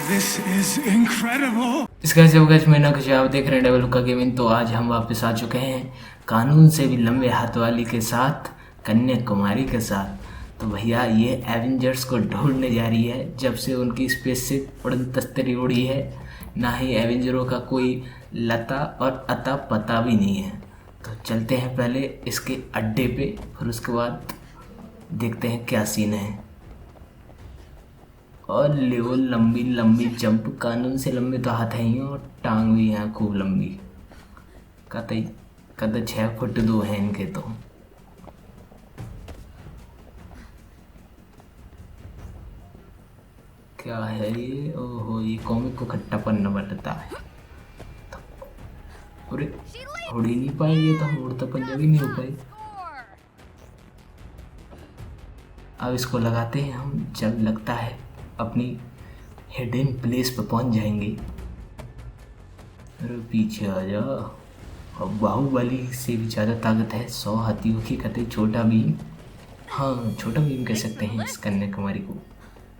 This is incredible. इसका जब गज में ना कुछ आप देख रहे हैं डबल का गेमिंग। तो आज हम वापस आ चुके हैं कानून से भी लंबे हाथ वाली के साथ, कन्याकुमारी के साथ। तो भैया ये एवेंजर्स को ढूंढने जा रही है। जब से उनकी स्पेसशिप उड़न तस्तरी उड़ी है, ना ही एवेंजरों का कोई लता और अता पता भी नहीं है। तो चलते हैं पहले इसके अड्डे पे, फिर उसके बाद देखते हैं क्या सीन है। और ले लंबी लंबी जंप, कानून से लंबे तो हाथ हैं ही और टांग भी हैं खूब लंबी। कतई कद 6 फुट 2 हैं इनके। तो क्या है ये? ओहो, ये कॉमिक को खट्टा पन्ना बटता है। अरे उड़ ही नहीं पाए ये, तो हम उड़ता पंजाबी नहीं हो पाए। अब इसको लगाते हैं हम, जब लगता है अपनी हिडन प्लेस पर पहुंच जाएंगे। अरे पीछे आ जा। अब बाहुबली से भी ज़्यादा ताकत है 100 हाथियों की। कहते छोटा भीम, हाँ छोटा भीम कह सकते हैं इस कन्याकुमारी को,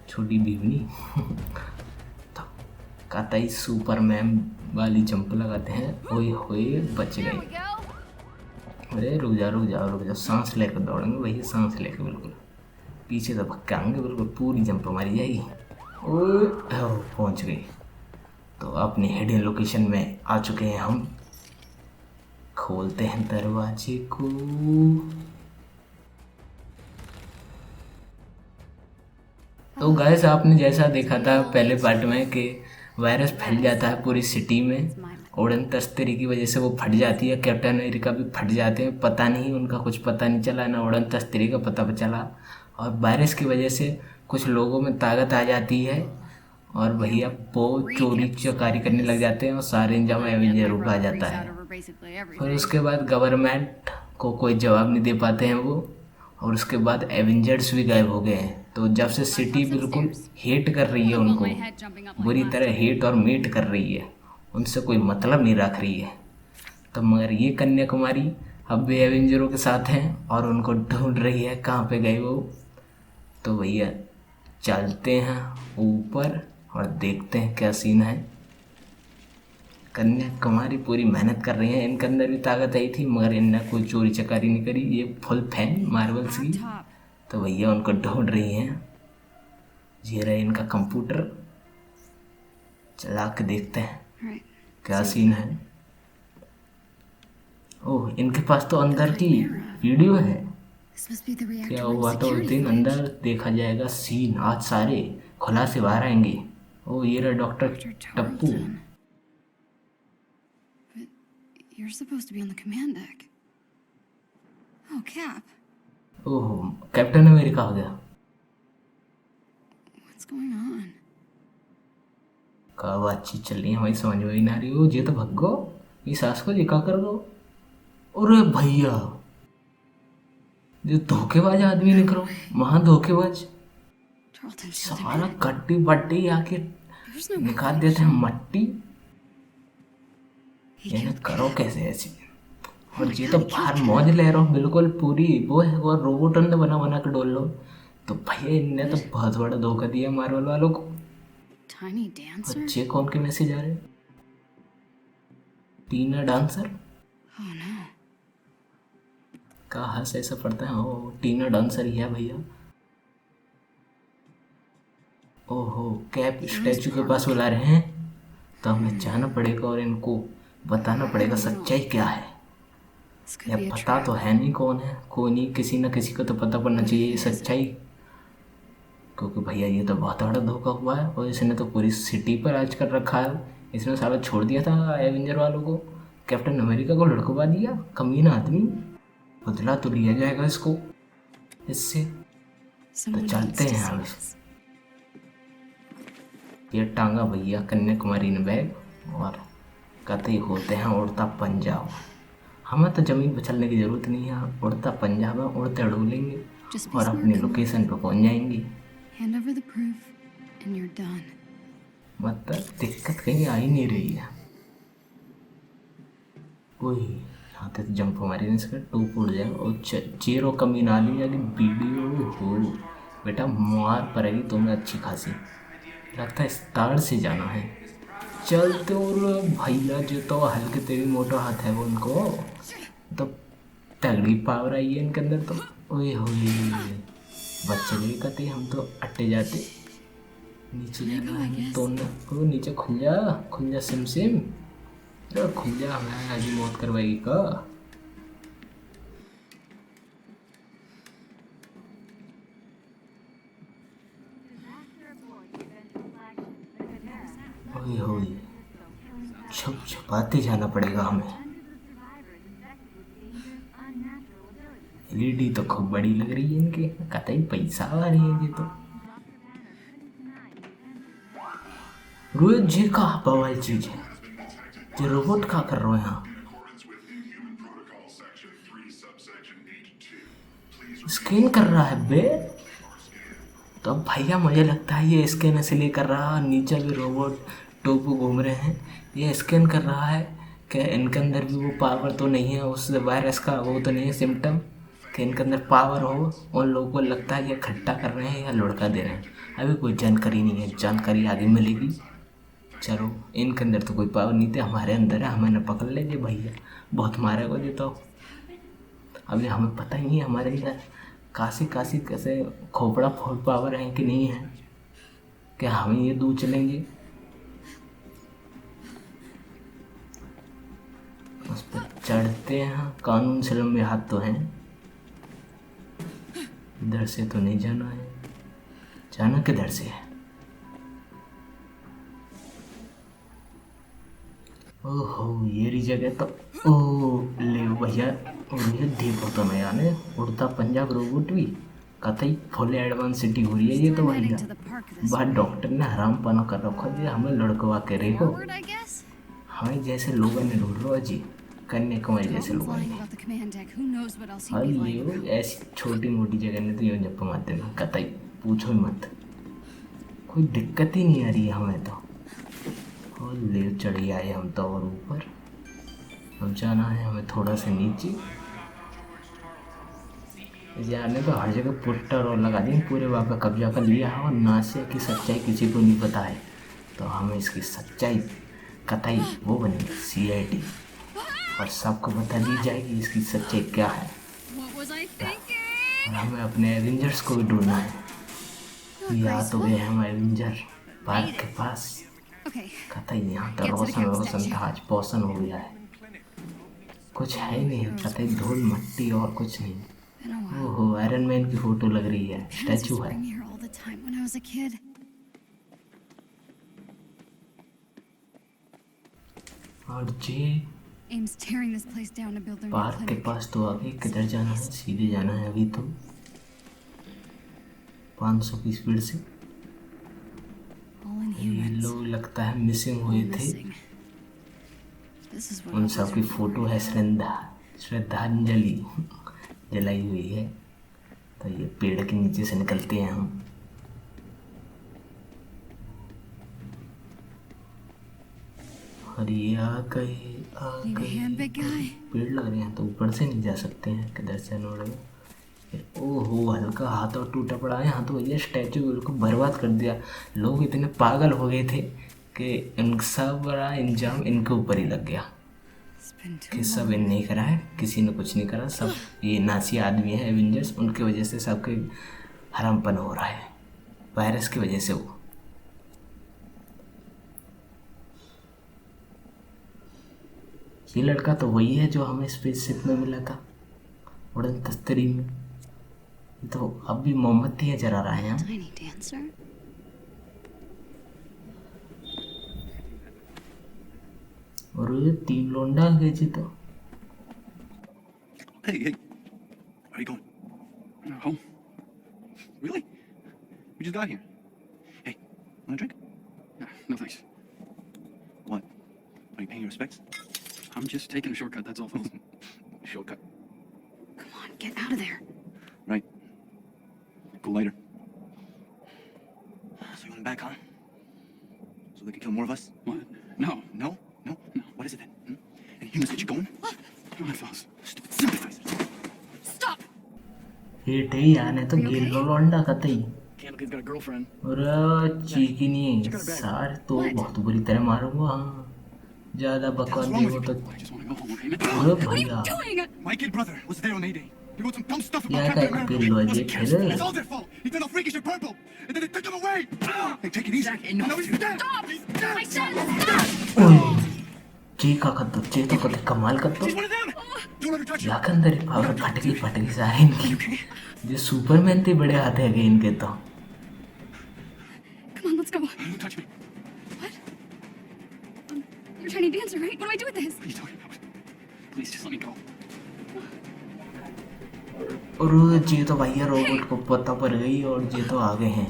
छोटी भीमनी। तो कतई सुपरमैन वाली जंप लगाते हैं। ओए होए बच गए। अरे रुक जा रुक जा रुक जा, सांस लेकर दौड़ेंगे भैया, सांस लेकर। बिल्कुल पीछे तो भक्काएंगे, बिल्कुल पूरी जंप मारी जाएगी। ओए पहुंच गई। तो अपनी हिडन लोकेशन में आ चुके हैं हम। खोलते हैं दरवाजे को। तो गाइस, आपने जैसा देखा था पहले पार्ट में कि वायरस फैल जाता है पूरी सिटी में, उड़न तस्तरी की वजह से वो फट जाती है। कैप्टन अमेरिका भी फट जाते हैं, पता नहीं उनका कुछ पता नहीं चला, ना उड़न तस्तरी का पता चला। और वायरस की वजह से कुछ लोगों में ताकत आ जाती है और भैया वो चोरी चकारी करने लग जाते हैं और सारे इंजाम एवेंजर को आ जाता है। फिर उसके बाद गवर्नमेंट को कोई जवाब नहीं दे पाते हैं वो, और उसके बाद एवेंजर्स भी गायब हो गए हैं। तो जब से सिटी बिल्कुल हेट कर रही है उनको, बुरी तरह हेट और मीट कर रही है, उनसे कोई मतलब नहीं रख रही है। तो मगर ये कन्याकुमारी अब भी एवेंजरों के साथ हैं और उनको ढूंढ रही है कहाँ पे गए वो। तो भैया चलते हैं ऊपर और देखते हैं क्या सीन है। कन्याकुमारी पूरी मेहनत कर रही है, इनके अंदर भी ताकत आई थी मगर इनने कोई चोरी चकारी नहीं करी। ये फुल फैन मार्वल्स की। तो भैया उनको ढूंढ रही हैं। ये रहा इनका कंप्यूटर, चला के देखते हैं क्या सीन है। ओह, इनके पास तो अंदर की वीडियो है। क्या हुआ तो उस दिन अंदर देखा जाएगा सीन। आज सारे खुलासे बाहर आएंगे। ओ ये रहा doctor Tappu. You're supposed to be on the command deck. Oh, Cap. Oh, captain America हो गया। What's going on? क्या बातचीत चल रही है भाई, समझ में ही ना रही हो। ये तो भगो, ये सास को जिका कर दो। अरे भैया, जो धोखेबाज आदमी निकलो, महा धोखेबाज। सारा कट्टी बट्टी आके निकाल देते हैं मट्टी। ये करो कैसे ऐसी। और ये तो बाहर मौज ले रहा हूँ बिल्कुल पूरी। वो है वो रोबोट ने बना बना के डोल लो। तो भैया इनने तो बहुत बड़ा धोखा दिया मार्वल वालों को। बच्चे कौन के मैसेज आ रहे? टीना डांसर कहाँ से ऐसा पड़ता है? ओ टीना डांसर ही है भैया। ओहो, कैप स्टैचू के पास बुला रहे हैं। तो हमें जाना पड़ेगा और इनको बताना पड़ेगा सच्चाई क्या है। या पता तो है नहीं कौन है, कोई नहीं, किसी न किसी को तो पता पड़ना चाहिए ये सच्चाई। क्योंकि भैया ये तो बहुत बड़ा धोखा हुआ है और इसने तो पूरी सिटी पर राज कर रखा है। इसने सारा छोड़ दिया था एवेंजर वालों को, कैप्टन अमेरिका को लड़कवा दिया। कमीना आदमी, बदला तो लिया जाएगा इसको इससे। तो चलते हैं हम। ये टांगा भैया कन्याकुमारी ने बैग और कहते ही होते हैं उड़ता पंजाब। हमें तो ज़मीन पर चलने की ज़रूरत नहीं है, उड़ता पंजाब है, उड़ते ढूंढेंगे और अपनी लोकेशन पर पहुंच जाएंगे। मतलब दिक्कत कहीं आ ही नहीं रही है कोई। यहाँ तक जंप हमारी ने इसका टूप उड़ जाएगा और चेरो कमी ना ली जाएगी वीडियो हो बेटा, मार पड़ेगी तुम्हें अच्छी खासी। लगता है इस तार से जाना है। चलते और भैया जो तो हल्के तेरी मोटा हाथ है वो उनको तो तगड़ी पावर आई है इनके अंदर तो। ओए होए बच चले कते हम तो अट्टे जाते। नीचे जाना है तो न ओ नीचे खुल जा सिम सिम। अरे खुल जा हमें आज मौत करवाएगी का। ओए होए छुप छुपाते जाना पड़ेगा हमें। एलईडी तो खूब बड़ी लग रही है इनके कतई पैसा आ रही है ये तो। रोहित जी का बवाल चीज है ये रोबोट का कर रहे हैं यहाँ। स्कैन कर रहा है बे। तो अब भैया मुझे लगता है ये स्कैन इसलिए कर रहा है। नीचे भी रोबोट टोपू घूम रहे हैं ये स्कैन कर रहा है कि इनके अंदर भी वो पावर तो नहीं है उस वायरस का वो तो नहीं है सिम्टम कि इनके अंदर पावर हो। उन लोगों को लगता है ये खट्टा कर रहे हैं या लुढ़का दे रहे हैं। अभी कोई जानकारी नहीं है जानकारी आगे मिलेगी। चलो इनके अंदर तो कोई पावर नहीं थे हमारे अंदर है हमें न पकड़ लेंगे भैया बहुत मारे को देता हो। अभी हमें पता ही नहीं है हमारे अंदर काशी कैसे खोपड़ा फोड़ पावर है कि नहीं है क्या हमें ये दूर चलेंगे। उस पर चढ़ते हैं कानून से लंबे हाथ तो हैं। इधर से तो नहीं जाना है जाना किधर से है। ओहो ये रही जगह तो ओ ले भैया और ये देखो तो मैं यानी उड़ता पंजाब रोबोट भी कतई फुल एडवांस सिटी हो रही है ये तो भैया। बात डॉक्टर ने हराम पाना कर रखा है हमें लड़कवा के रेखो हमें जैसे लोगों ने ढूंढ लो जी कन्याकुमारी जैसे लोगों ने। और ये ऐसी छोटी मोटी जगह ने तो यूँ जब मारते ना कतई पूछो ही मत कोई दिक्कत ही नहीं आ रही है हमें तो। और ले चढ़ी आए हम तो और ऊपर अब जाना है हमें थोड़ा सा नीचे। जाने तो हर जगह पोस्टर और लगा दें पूरे वहाँ पे कब्जा कर लिया है और नासिया की सच्चाई किसी को नहीं पता है तो हमें इसकी सच्चाई कतई वो बनेगी CID और सबको बता दी जाएगी इसकी सच्चाई क्या है। और हमें अपने एवेंजर्स को भी ढूंढना है। या तो गए हम एवेंजर पार्क के पास कतई यहाँ तो रोशन था आज पोषण हो गया है कुछ है ही नहीं कतई धूल मट्टी और कुछ नहीं। ओहो आयरन मैन की फोटो लग रही है स्टैचू है। और जी पार्क के पास तो आगे किधर जाना है सीधे जाना है अभी तो 500 की स्पीड से। ये लोग लगता है मिसिंग हुए थे उन सब की फोटो है श्रद्धांजलि जलाई हुई है तो ये पेड़ के नीचे से निकलते हैं हम। और ये आ गए पेड़ लग रहे हैं तो ऊपर से नहीं जा सकते हैं किधर से नोड़े। ओहो हल्का हाथ और टूटा पड़ा है यहाँ तो भैया स्टैचू बिल्कुल बर्बाद कर दिया। लोग इतने पागल हो गए थे कि इन सब बड़ा इंजाम इनके ऊपर ही लग गया कि सब इन नहीं करा है किसी ने कुछ नहीं करा सब ये नासी आदमी है एवेंजर्स उनकी वजह से सबके हरामपन हो रहा है वायरस की वजह से। वो ये लड़का तो वही है जो हमें स्पेसशिप में मिला था उड़न तस्तरी में तो अब भी मोमबत्तियाँ जला रहा है यहाँ। और ये 3 लोंडा आ गए जी तो। Hey, where are you going? Home. Really? We just got here. Hey, want a drink? No thanks. What? Are you paying your respects? I'm just taking a shortcut, that's all, fellas. Shortcut. Come on, get out of there. Right. Go later. So you want back, huh? So they can kill more of us? What? No. No? No? What is it then? Any humans get you going? Come on, fellas. Stupid sympathizers. Stop! हेट ही आने तो गिल लोंडा कतई। Can't like he's got a girlfriend. और cheeky नहीं सार तो बहुत बुरी तरह मारूंगा। हाँ ज्यादा बकवास देखो तो। I just want to go home, okay? अरे What are भैया you doing? My kid brother was there on A-Day. He wrote some dumb stuff Yeah, about Captain I America. feel It wasn't logic, Cap's fault. yeah. It's all their fault. He turned out freakish and purple. And then they took him away. Hey, take it easy. Zach, enough. No, he's dead. Stop! He's dead. I said stop! ची का कद्दू ची तो कदे कमाल कर दो। She's one of them. Don't let her touch you. जाके अंदर ही पावर फट गई सारे इनकी। जो सुपरमैन थे बड़े हाथ है इनके तो। Come on, let's go. Don't touch me. What? You're a tiny dancer, right? What do I do with this? What are you talking about? Please, just let me go. और ये तो भैया रोबोट को पता पड़ गई और ये तो आ गए हैं।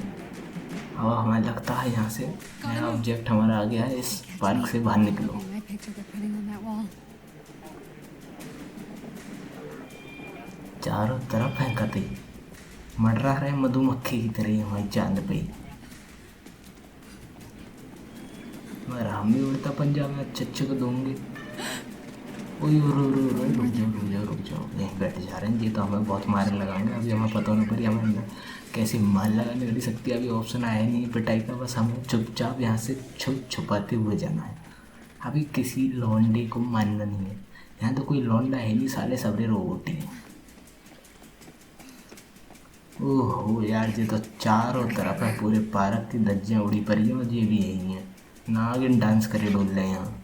अब हमें लगता है यहाँ से नया ऑब्जेक्ट हमारा आ गया है। इस पार्क से बाहर निकलो। My picture they're putting on that wall. चारों तरफ है कते मंडरा रहे मधुमक्खी की तरह हमारी चांद पे। मगर हम भी उड़ता पंजाब में अच्छे को दूंगे। ओए रुक जाओ यहीं बैठ जा रहे हैं। ये तो हमें बहुत मारने लगाएंगे। अभी हमें पता होने पर हमें कैसे मार लगाने वाली सकती है। अभी ऑप्शन आया नहीं पिटाई का। बस हमें चुपचाप यहाँ से छुपाते हुए जाना है। अभी किसी लौंडे को मानना नहीं है। यहाँ तो कोई लौंडा है नहीं साले सबरे रोबोट ही हैं। ओहो यार ये तो चारों तरफ है पूरे पार्क की धज्जियाँ उड़ी पड़ी हैं और ये भी यही हैं। नागिन डांस करे डोल रहे हैं यहाँ।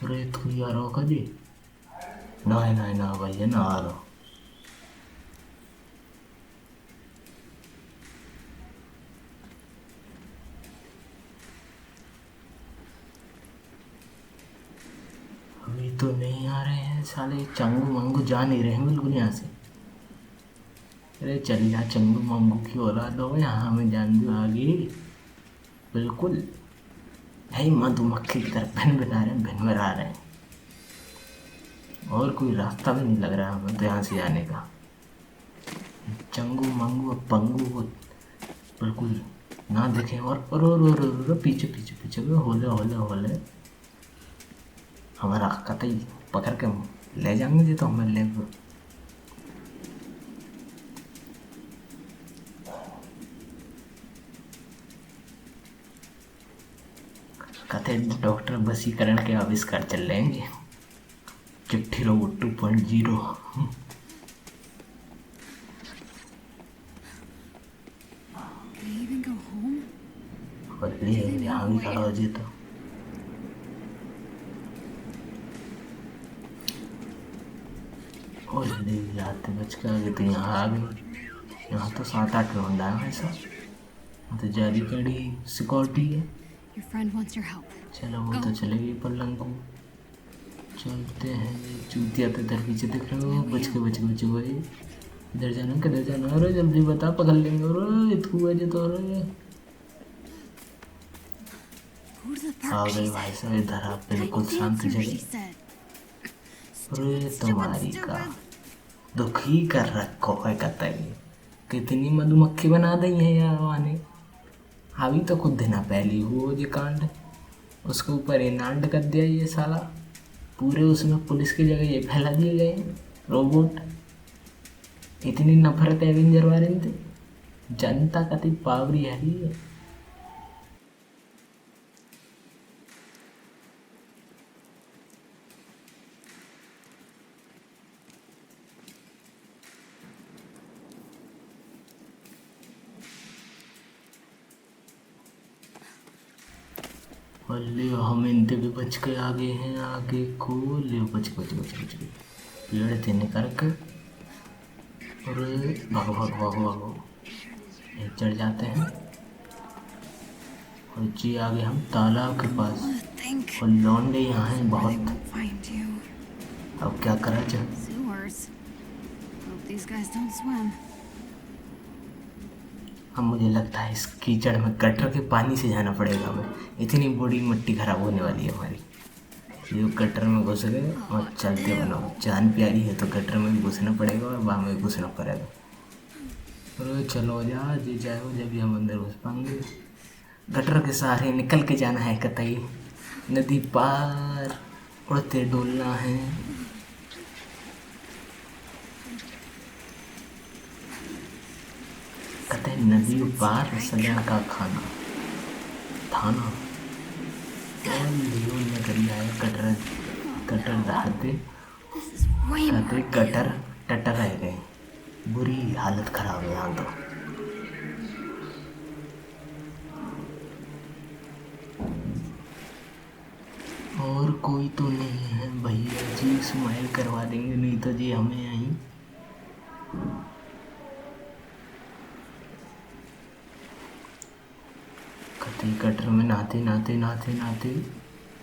अरे तू आ रहा होगा जी? ना भैया ना आ रहा। अभी तो नहीं आ रहे हैं साले। चंगू मंगू जा नहीं रहे हैं बिल्कुल यहाँ से। अरे चल जा चंगू मंगू की औलाद हो यहाँ हमें जान दो आगे। बिल्कुल है मधुमक्खी की तरफ भिन भिन आ रहे हैं भिन आ रहे हैं। और कोई रास्ता भी नहीं लग रहा है हमें तो यहाँ से जाने का। चंगू मंगू और पंगू बिल्कुल ना देखें। और पीछे होले हमारा कतई पकड़ के ले जाएंगे जी तो हमें ले। कहते डॉक्टर वसीकरण के आविष्कार चल रहे हैं। चिट्ठी robot 2.0। Can I even go home? और यहाँ भी खड़ा हो जी तो। और जाते बच के आगे तो यहाँ आ गए। यहाँ तो 7-8 लौंडा है ऐसा। तो जारी कड़ी सिक्योरिटी है। Your friend wants your help. चलो वो तो चलेगी पलंग को। चलते हैं चूतिया तो इधर पीछे देख रहे हो। बच के भाई इधर जाना किधर जाना। अरे जल्दी बता पकड़ लेंगे। अरे इतकू है तो। Go to the uh park, गए she भाई said. साहब इधर आप बिल्कुल Tiny शांत dancer, जगह। she said. अरे Stupid, तुम्हारी stupid, का stupid. दुखी कर रखो है कतई। कितनी मधुमक्खी बना दी है यार वाने। अभी तो कुछ दिन पहले हुआ ये कांड। उसके ऊपर इनांड कर दिया ये साला। पूरे उसमें पुलिस की जगह ये फैला दिए गए हैं रोबोट। इतनी नफरत एवेंजर वाले थे। जनता कति पावरी है ये। और ले हम इनते भी बच के आगे हैं। आगे को ले बच के पेड़ थे निकल के। और भागो ये चढ़ जाते हैं। और जी आगे हम तालाब के पास। Think. और लौंडे यहाँ हैं They बहुत। won't find you. अब क्या करा जाए। Sewers. Hope these guys don't swim. अब मुझे लगता है इस कीचड़ में गटर के पानी से जाना पड़ेगा हमें। इतनी बड़ी मिट्टी खराब होने वाली है हमारी। जो गटर में घुस गए और चलते बनो। जान प्यारी है तो गटर में भी घुसना पड़ेगा और वहाँ में भी घुसना पड़ेगा। अरे चलो जा जी जाओ जब भी हम अंदर घुस पाएंगे। गटर के सहारे निकल के जाना है कतई। नदी पार। उड़ते डोलना है। कहते नदी पार सजा का खाना थाना और लियोन ने करी आया कटर कटर दहाते This is way more. कहते कटर टटर रह गए। बुरी हालत खराब है यहाँ तो। और कोई तो नहीं है भैया जी, स्माइल करवा देंगे नहीं तो जी हमें यहीं। कतई कटर में नहाते नहाते नहाते नहाते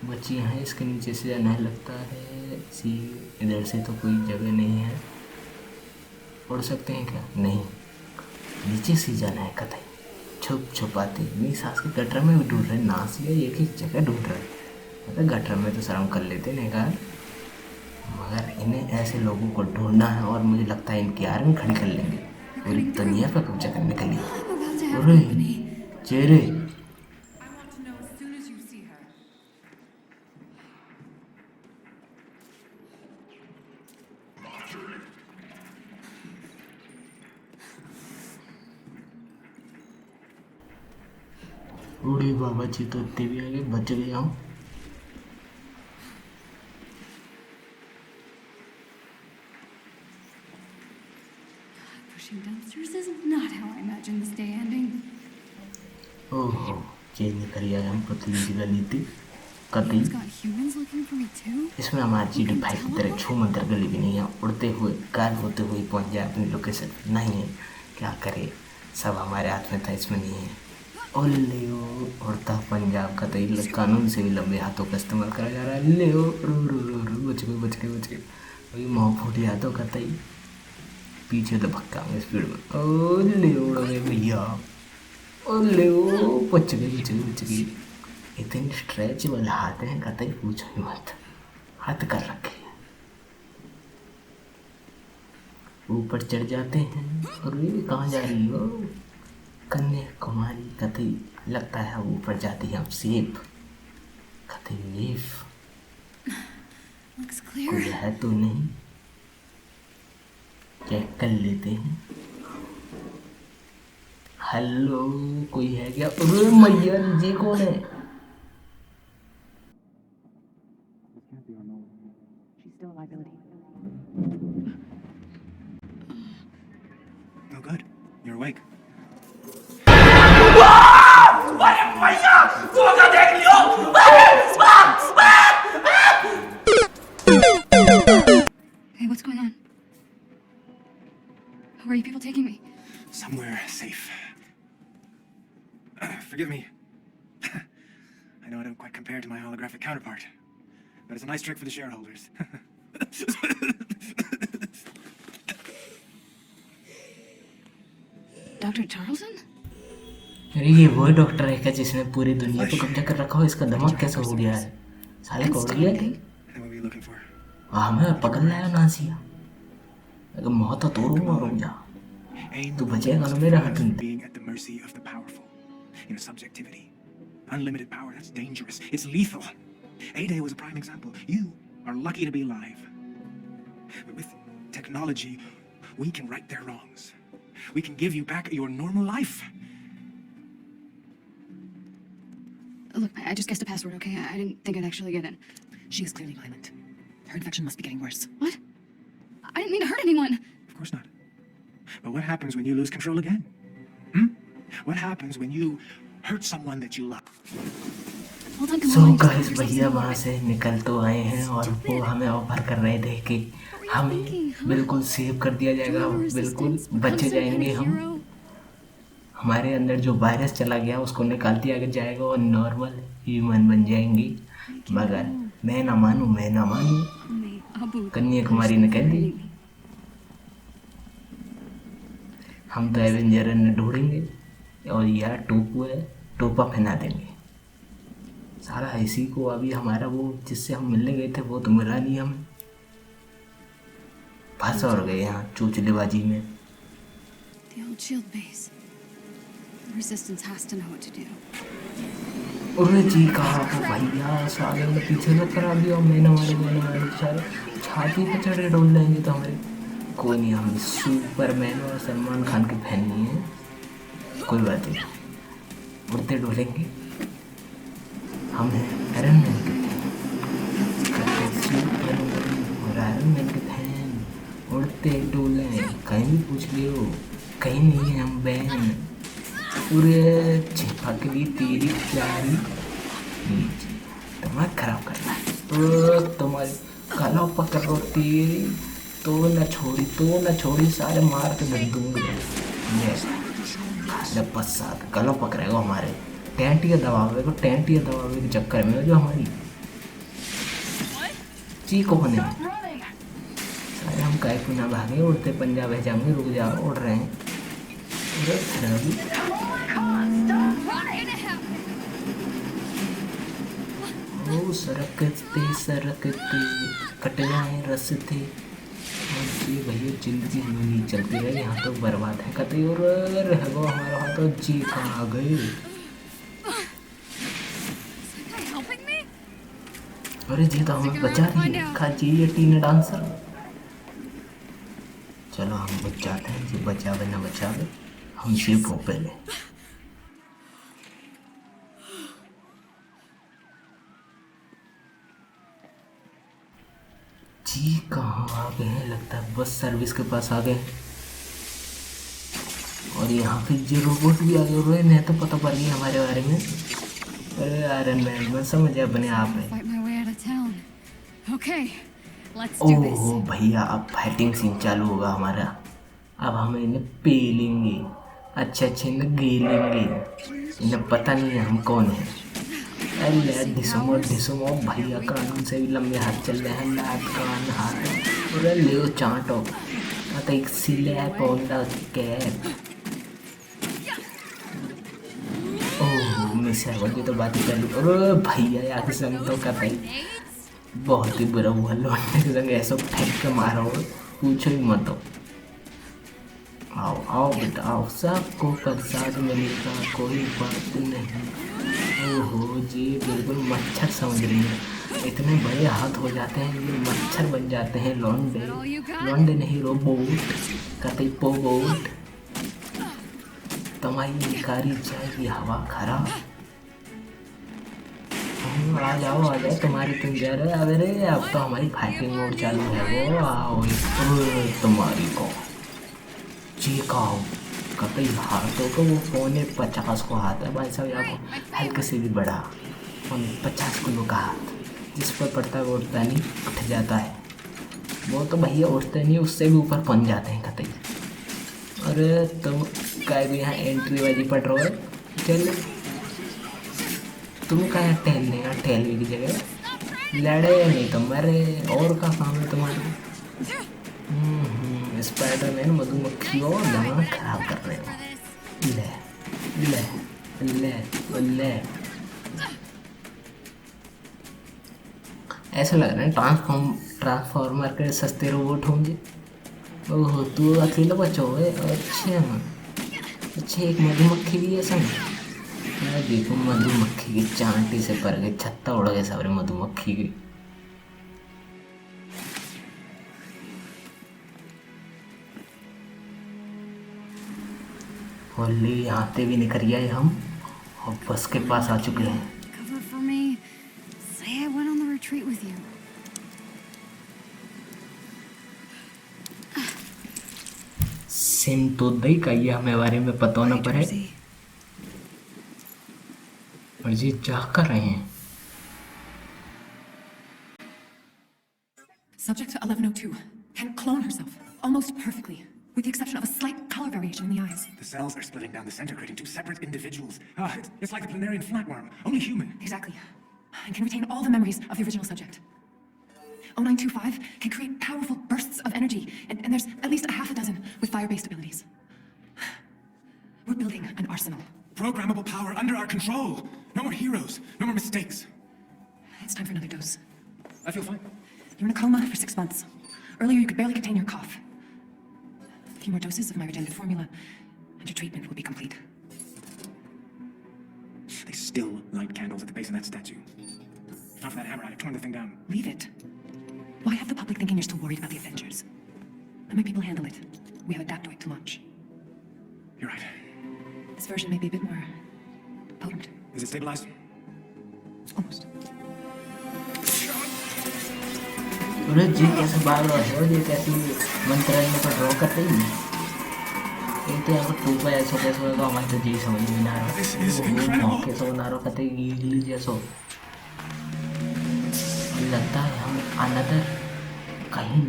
बच्ची हैं, इसके नीचे से जाना लगता है। सी इधर से तो कोई जगह नहीं है, उड़ सकते हैं क्या? नहीं, नीचे से जाना है। कतई छुप छुपाते नहीं, सास के गटर में भी ढूंढ रहे, नासिया एक ही जगह ढूंढ रहे। मतलब गटर में तो शर्म कर लेते नहीं कहा, मगर इन्हें ऐसे लोगों को ढूंढना है और मुझे लगता है इनकी आर्मी खड़ी कर लेंगे पूरी दुनिया पर कब्जा करने के लिए। I'm about to have अरे company. चेहरे I want to know as soon as you see her. बूढ़े बाबा जी तो इतने भी आगे बच गया हूँ। Pushing dumpsters is not how I imagined this day ending. ओहो चेंज निकल गया, हम पतली सी गली थी कतई। It's got humans looking for me too. इसमें हमारी जी डी फाइव की तरह छू मंतर गली भी नहीं है, उड़ते हुए गायब होते हुए पहुंच जाए अपनी लोकेशन। नहीं है, क्या करे, सब हमारे हाथ में था, इसमें नहीं है। ओल्ले उड़ता पंजाब का तई कानून से भी लंबे हाथों का इस्तेमाल करा जा रहा है। ले रो रो रो रो बच गए बच गए बच गए। वही मुँह फूटी हाथों का तई पीछे तो भक्का में स्पीड में। ओल्ले उड़ गए भैया, ओल्ले बच गए बच गए बच गए। इतने स्ट्रेचेबल हाथ हैं कतई पूछो ही मत, हाथ कर रखे हैं। ऊपर चढ़ जाते हैं और ये कहाँ जा रही हो? कन्याकुमारी कतई लगता है ऊपर जाती है। अब सेफ कतई लीफ Looks कोई clear. है तो नहीं, चेक कर लेते हैं। हेलो कोई है क्या? अरे मैया जी कौन है? She's still a liability. Oh, good. You're awake. Hey, what's going on? Where are you people taking me? Somewhere safe. Forgive me. I know I don't quite compare to my holographic counterpart, but it's a nice trick for the shareholders. Dr. Charlton? अरे ये वही doctor है क्या जिसने पूरी दुनिया को कब्जा कर रखा हो? इसका दिमाग कैसे हो गया है? साले को उड़ गया क्या? And what were you looking for? हमें पकड़ लाया नासिया, अगर मौत तो तोड़ूंगा रुक जा। Aim तू बचेगा ना मेरा हाथ में। being at the mercy of the powerful. You know, subjectivity. Unlimited power, that's dangerous. It's lethal. A-Day was a prime example. You are lucky to be alive. But with technology, we can right their wrongs. We can give you back your normal life. Look, I just guessed a password, okay? I didn't think I'd actually get in. She is clearly violent. Her infection must be getting worse. What? I didn't mean to hurt anyone. Of course not. But what happens when you lose control again? Hmm? What happens when you hurt someone that you love? Hold on, come so on. Guys भैया वहाँ से निकल तो आए हैं और वो हमें ऑफर कर रहे थे कि हमें बिल्कुल सेव कर दिया जाएगा, बिल्कुल बचे जाएंगे हम। हमारे अंदर जो वायरस चला गया उसको निकाल दिया जाएगा और नॉर्मल ह्यूमन बन जाएंगी। मगर मैं ना मानूं, कन्याकुमारी ने कह दी हम तो एवेंजर ने ढूंढेंगे और यार टोपू है, टोपा पहना देंगे सारा। इसी को अभी हमारा वो जिससे हम मिलने गए थे वो तो मिला नहीं हमें, फंस और गए यहाँ चूचलेबाजी में। The old shield base. The resistance has to know what to do. अरे जी कहा वो भैया साले ने पीछे से करा दिया। मैंने हमारे सारे छाती पे चढ़े डोल लेंगे तो हमारे। कोई नहीं, हम सुपरमैन और सलमान खान के फैन नहीं हैं, कोई बात नहीं, उड़ते डोलेंगे। हम हैं आयरन मैन के फैन और आयरन मैन के फैन, उड़ते डोले कहीं भी पूछ लियो, कहीं नहीं है हम बैन। पूरे चिपक भी तेरी प्यारी नीचे दिमाग खराब करना है तो तुम्हारी गला पकड़ो तेरी तो न छोड़ी सारे मार के धर दूंगे। जब पश्चात गला पकड़ेगा हमारे टेंटिया दबावे के चक्कर में जो हमारी चीको होने में सारे हम काय पुना भागे। उड़ते पंजाब है जाएंगे, रुक जाओ उड़ रहे हैं। ओ सरकते कट जाए रस्ते। जी भैया जिंदगी नहीं चलती है यहाँ तो बर्बाद है कतई। और रहगो हमारा हाथ तो जी कहाँ आ गए। अरे जी तो हमें बचा रही है खा जी ये टीन डांसर। चलो हम बचाते हैं जी, बचावे ना बचावे हम सेफ हो पहले। जी कहाँ आ गए हैं, लगता है बस सर्विस के पास आ गए। और यहाँ पे जो रोबोट भी आ गए हुए नहीं तो पता पड़ गया हमारे बारे में। अरे आयरन मैन मैं समझ अपने आप है। Fight my way out of town. Okay, let's do this. ओह भैया अब फाइटिंग सीन चालू होगा हमारा। अब हम इन्हें पेलेंगे, अच्छे इन्हें गेलेंगे। इन्हें पता नहीं है हम कौन है। अरे ढिसुमो भैया कानून से भी लंबे हाथ चल रहे हैं, लात कान हाथ। अरे ले चांटो तो एक slap on the cap. Oh miss है वो तो बात ही कर ली। अरे भैया यार के संग तो कतई बहुत ही बुरा हुआ। लौटने के संग ऐसा फेंक के मारा हो पूछो ही मत। आओ आओ बेटा आओ, सबको प्रसाद मिलेगा कोई बात नहीं। ओहो जी बिल्कुल मच्छर समझ रही है। इतने बड़े हाथ हो जाते हैं ये मच्छर बन जाते हैं। लौंडे नहीं रोबोट कतई पोबोट। तुम्हारी कारी जाएगी हवा खराब। आ जाओ तुम्हारी तुम जा रहे। अरे अब तो हमारी फाइटिंग मोड चालू है। वो आओ तुम्हारी को चीकाओ कतई हाथों को। वो 50 को हाथ है भाई साहब, यहाँ हल्के से भी बड़ा 50 किलो का हाथ जिस पर पड़ता है वो उठता नहीं, उठ जाता है। वो तो भैया उठते नहीं, उससे भी ऊपर पहुँच जाते हैं कतई। अरे तुम क्या भी यहाँ एंट्री बाजी पड़ रहा है। चल तुम क्या टहल देगा, टहलने की जगह लड़े नहीं तो मरे। और का काम है तुम्हारे। स्पाइडरमैन मधुमक्खी और दिमाग खराब कर रहे हो। ले ले ले ले ऐसा लग रहा है ट्रांसफॉर्मर के सस्ते रोबोट होंगे। ओह तू अकेला बचा हो। अच्छा एक मधुमक्खी भी है संग। मैं देखो मधुमक्खी की चांटी से पर गए, छत्ता उड़ गए सारे मधुमक्खी की। और ले यहाँ पे भी निकल आए हम और बस के पास आ चुके हैं। Cover for me. Say I went on the retreat with you. SIM तो दई का ये हमें बारे में पता न पड़े। और ये क्या कर रहे हैं। Subject 1102 can clone herself almost perfectly, with the exception of a slight color variation in the eyes. The cells are splitting down the center, creating two separate individuals. It's like the planarian flatworm, only human. Exactly. And can retain all the memories of the original subject. 0925 can create powerful bursts of energy, and there's at least a half a dozen with fire-based abilities. We're building an arsenal. Programmable power under our control. No more heroes, no more mistakes. It's time for another dose. I feel fine. You're in a coma for 6 months. Earlier, you could barely contain your cough. A few more doses of my regenerative formula, and your treatment will be complete. They still light candles at the base of that statue. Not for that hammer, I'd have torn the thing down. Leave it. Why have the public thinking you're still worried about the Avengers? Let my people handle it. We have Adaptoid to launch. You're right. This version may be a bit more potent. Is it stabilized? Almost. सूरज जी कैसे भाग रहा है ये कैसे मंत्रालय पर draw करते ही एक तो यहाँ पर टूपा ऐसा कैसे होगा हमारे तो जी समझ में ना आ रहा वो कैसे बना रहा कहते गीली जैसो लगता है हम अनदर कहीं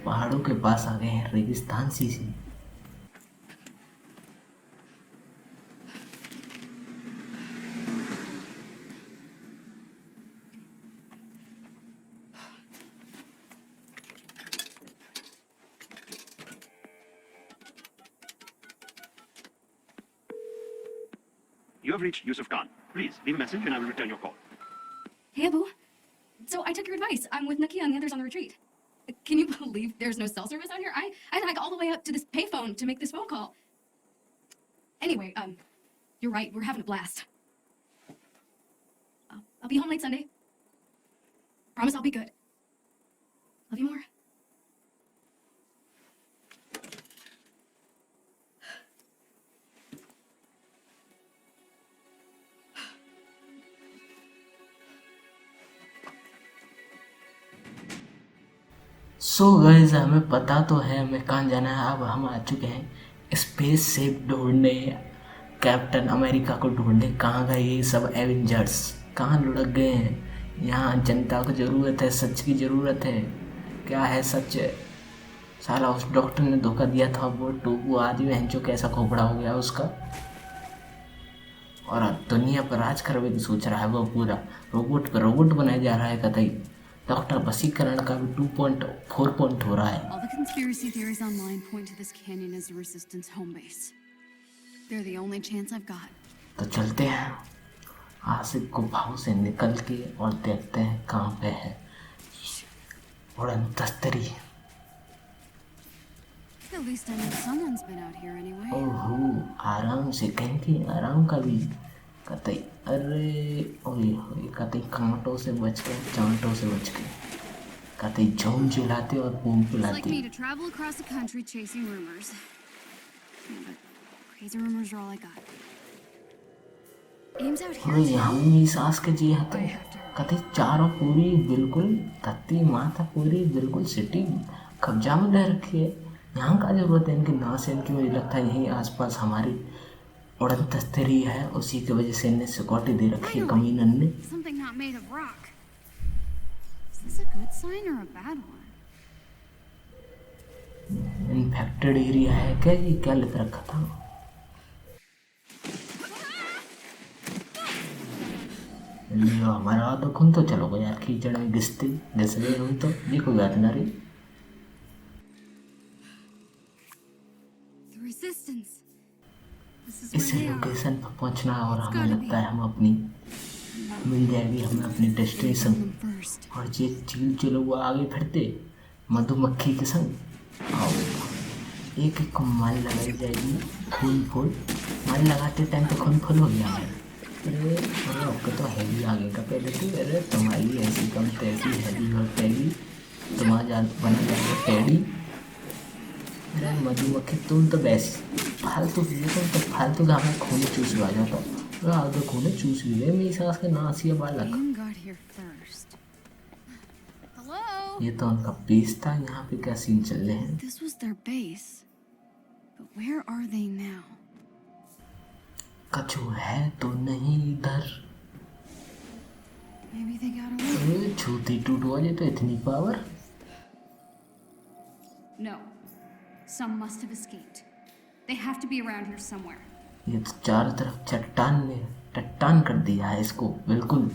पहाड़ों के पास आ गए हैं रेगिस्तान सी You have reached Yusuf Khan. Please leave a message and I will return your call. Hey, Abu. So I took your advice. I'm with Nakia and the others on the retreat. Can you believe there's no cell service out here? I had to hike all the way up to this payphone to make this phone call. Anyway, you're right. We're having a blast. I'll be home late Sunday. Promise I'll be good. Love you more. So guys हमें पता तो है हमें कहाँ जाना है। अब हम आ चुके हैं स्पेस शिप ढूंढने, कैप्टन अमेरिका को ढूंढने। कहाँ गए ये सब एवेंजर्स, कहाँ लुढ़क गए हैं। यहाँ जनता को ज़रूरत है, सच की ज़रूरत है। क्या है सच? साला उस डॉक्टर ने धोखा दिया था, वो टोकू आज भी जो कैसा खोपड़ा हो गया उसका। और अब दुनिया पर राज करने की सोच रहा है वो, पूरा रोबोट पर रोबोट बनाया जा रहा है। कतई डॉक्टर वसीकरण का भी 2.4 पॉइंट हो रहा है। All the conspiracy theories online point to this canyon as the Resistance home base. They're the only chance I've got. तो चलते हैं आसिफ गुफाओं से निकल के और देखते हैं कहाँ पे है उड़न तस्तरी। At least I know someone's been out here anyway. ओहो, आराम से कहेंगे, आराम का भी कतई। अरे ओए होए, कतई कांटों से बच के, चांटों से बच के, कतई झूम झुलाते और बूम It's like पिलाते। me to travel across the country chasing rumors. Yeah, but crazy rumors are all I got. Aim's out और here यहाँ too. भी सांस के जी है तो कतई चारों पूरी बिल्कुल धरती माता पूरी बिल्कुल सिटी कब्जा में ले रखी है। यहाँ का जरूरत है इनकी ना से इनकी, मुझे लगता है यहीं आसपास हमारी उड़न तस्तरी है, उसी की वजह से इन्हें सिक्योरिटी दे रखी है कमीनन ने। Something not made of rock. Is this a good sign or a bad one? Infected area है क्या? ये क्या लिख रखा था? लियो हमारा तो खून तो चलो यार, कीचड़ में घिस गए हम तो। ये कोई बात ना रही। The Resistance. This is इस where they are. लोकेशन पर पहुंचना और हमें लगता है हम अपनी मिल जाएगी हमें अपनी डेस्टिनेशन। First. और ये चील चलो वो आगे फिरते मधुमक्खी के संग आओ, एक एक को माल लगाई जाएगी। खून फूल माल लगाते टाइम तो खून फूल हो गया हमारा। अरे आपको तो हैवी आगे का पहले थी। अरे तुम्हारी ऐसी कम तैसी हैवी और टैगी, तुम्हारा जान बना जाएगा टैडी। अरे मधुमक्खी तुम तो वैसे फालतू की, तुम तो फालतू का हमें खून चूस आ जाता। अरे आगे खून चूस भी गए मेरी सांस के नासिया बालक। Aim got here first. Hello? ये तो उनका बेस था। यहाँ पे क्या सीन चल रहे हैं? This was their base. But where are they now? कछु है तो नहीं इधर। Maybe they got away. अरे छूती टूट वाले तो इतनी power. No. Some must have escaped. They have to be around here somewhere. ये तो चारों तरफ चट्टान ने टट्टान कर दिया है इसको, बिल्कुल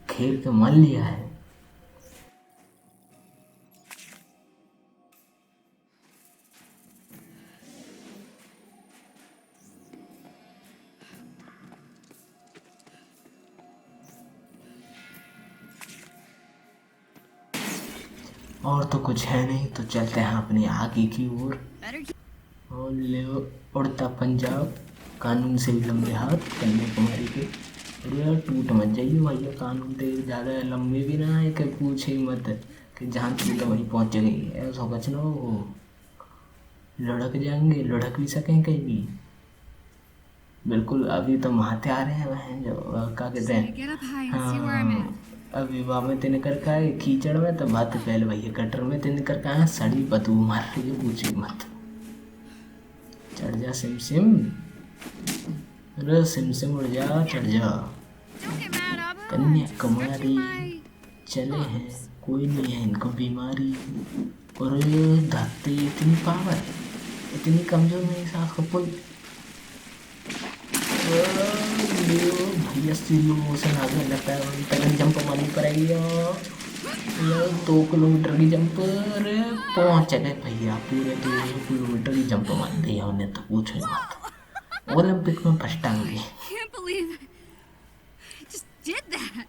खेल के मान लिया है। और तो कुछ है नहीं, तो चलते हैं अपनी आगे की ओर। Better keep. और ले उड़ता पंजाब, कानून से भी लंबे हाथ, कन्याकुमारी के। अरे टूट मत जाइए भैया, कानून तो ज़्यादा लंबे भी ना है कि पूछे ही मत कि जहाँ टूटा वहीं पहुँच गई, ऐसा कुछ ना हो। लुढ़क जाएंगे, लुढ़क भी सकें कहीं भी। बिल्कुल अभी तो महाते आ रहे हैं वह जो क्या कहते हैं, Get up high and see where I'm at. हाँ अभी वहाँ में तेने कर का है कीचड़ में, तो बात पहले भैया कटर में तेने कर का है, सड़ी बदबू मार रही है, पूछे मत। चढ़ जा सिम, अरे सिम उड़ जा, चढ़ जा। Don't get mad, Abu. Kanyakumari My चले हैं, कोई नहीं है इनको बीमारी। और धरती इतनी पावर, इतनी कमजोर नहीं साख कोई। भैया स्लो मोशन आगे लगता है, तगन जंप मारनी पड़ेगी यार। 2 किलोमीटर की जंप, अरे पहुँच गए भैया, पूरे 2 किलोमीटर की जंप मार दी हमने, तो पूछो ही मत। ओलंपिक में फर्स्ट आ गई। can't believe I just did that.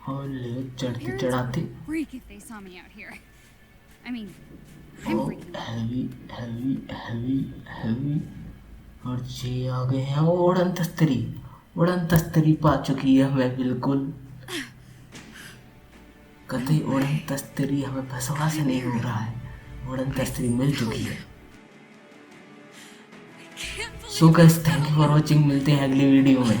और चढ़ते Parents चढ़ाते would freak if they saw me out here. I mean, I'm और freaking out. हैवी और ये आ गए हैं उड़न तस्तरी पा चुकी है हमें, बिल्कुल कतई उड़न तस्तरी हमें विश्वास नहीं हो रहा है, उड़न तस्तरी मिल चुकी है। Can't believe so guys thank you for watching, मिलते हैं अगली वीडियो में।